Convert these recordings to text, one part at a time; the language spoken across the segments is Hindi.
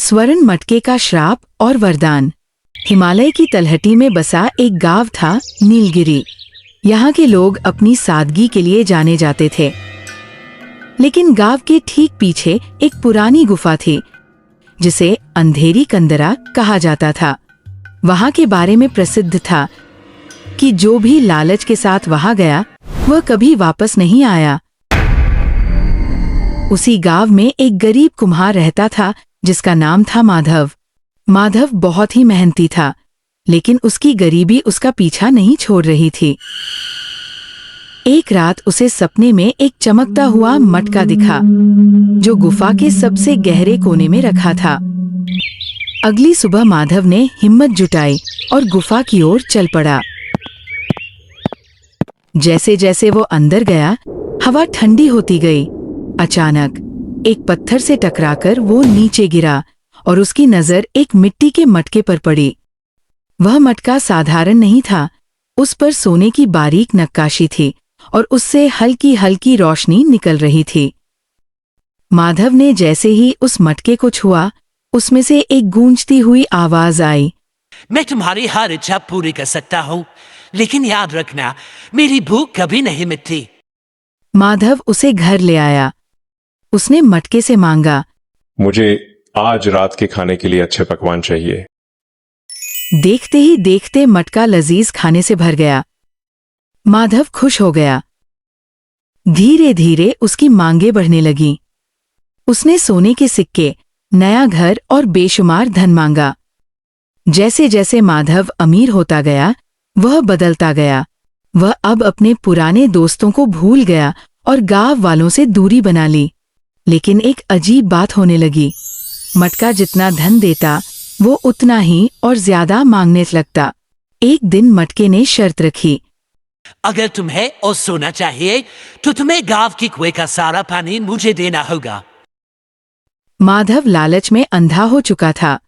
स्वर्ण मटके का श्राप और वरदान। हिमालय की तलहटी में बसा एक गांव था, नीलगिरी। यहाँ के लोग अपनी सादगी के लिए जाने जाते थे। लेकिन गांव के ठीक पीछे एक पुरानी गुफा थी, जिसे अंधेरी कंदरा कहा जाता था। वहां के बारे में प्रसिद्ध था कि जो भी लालच के साथ वहां गया, वह कभी वापस नहीं आया। उसी गांव में एक गरीब कुम्हार रहता था, जिसका नाम था माधव। माधव बहुत ही मेहनती था, लेकिन उसकी गरीबी उसका पीछा नहीं छोड़ रही थी। एक रात उसे सपने में एक चमकता हुआ मटका दिखा, जो गुफा के सबसे गहरे कोने में रखा था। अगली सुबह माधव ने हिम्मत जुटाई और गुफा की ओर चल पड़ा। जैसे जैसे वो अंदर गया, हवा ठंडी होती गई। अचानक एक पत्थर से टकराकर वो नीचे गिरा और उसकी नजर एक मिट्टी के मटके पर पड़ी। वह मटका साधारण नहीं था, उस पर सोने की बारीक नक्काशी थी और उससे हल्की हल्की रोशनी निकल रही थी। माधव ने जैसे ही उस मटके को छुआ, उसमें से एक गूंजती हुई आवाज आई, मैं तुम्हारी हर इच्छा पूरी कर सकता हूँ, लेकिन याद रखना, मेरी भूख कभी नहीं मिटती। माधव उसे घर ले आया। उसने मटके से मांगा, मुझे आज रात के खाने के लिए अच्छे पकवान चाहिए। देखते ही देखते मटका लजीज खाने से भर गया। माधव खुश हो गया। धीरे धीरे उसकी मांगें बढ़ने लगीं। उसने सोने के सिक्के, नया घर और बेशुमार धन मांगा। जैसे जैसे माधव अमीर होता गया, वह बदलता गया। वह अब अपने पुराने दोस्तों को भूल गया और गांव वालों से दूरी बना ली। लेकिन एक अजीब बात होने लगी। मटका जितना धन देता, वो उतना ही और ज्यादा मांगने लगता। एक दिन मटके ने शर्त रखी, अगर तुम्हें और सोना चाहिए, तो तुम्हें गांव की कुएं का सारा पानी मुझे देना होगा। माधव लालच में अंधा हो चुका था।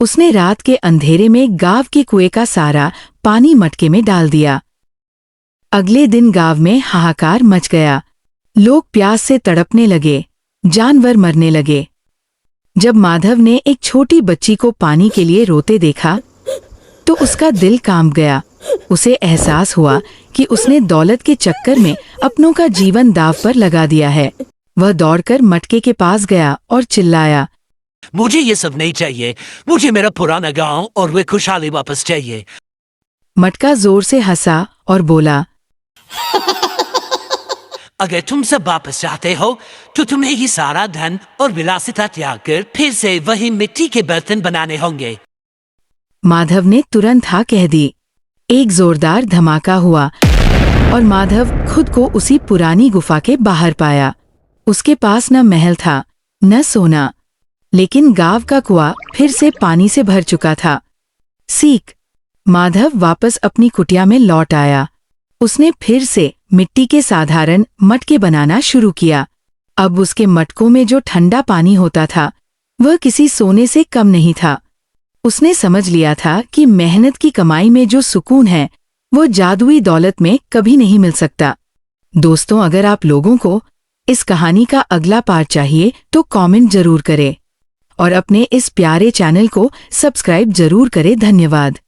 उसने रात के अंधेरे में गांव के कुएं का सारा पानी मटके में डाल दिया। अगले दिन गांव में हाहाकार मच गया। लोग प्यास से तड़पने लगे, जानवर मरने लगे। जब माधव ने एक छोटी बच्ची को पानी के लिए रोते देखा, तो उसका दिल कांप गया। उसे एहसास हुआ कि उसने दौलत के चक्कर में अपनों का जीवन दांव पर लगा दिया है। वह दौड़कर मटके के पास गया और चिल्लाया, मुझे ये सब नहीं चाहिए, मुझे मेरा पुराना गांव और वे खुशहाली वापस चाहिए। मटका जोर से हंसा और बोला, अगर तुम सब वापस चाहते हो, तो तुम्हें ही सारा धन और विलासिता त्याग कर फिर से वही मिट्टी के बर्तन बनाने होंगे। माधव ने तुरंत हाँ कह दी। एक जोरदार धमाका हुआ और माधव खुद को उसी पुरानी गुफा के बाहर पाया। उसके पास न महल था, न सोना, लेकिन गांव का कुआं फिर से पानी से भर चुका था। सीख, माधव वापस अपनी कुटिया में लौट आया। उसने फिर से मिट्टी के साधारण मटके बनाना शुरू किया। अब उसके मटकों में जो ठंडा पानी होता था, वह किसी सोने से कम नहीं था। उसने समझ लिया था कि मेहनत की कमाई में जो सुकून है, वो जादुई दौलत में कभी नहीं मिल सकता। दोस्तों, अगर आप लोगों को इस कहानी का अगला पार्ट चाहिए, तो कमेंट जरूर करें और अपने इस प्यारे चैनल को सब्सक्राइब जरूर करें। धन्यवाद।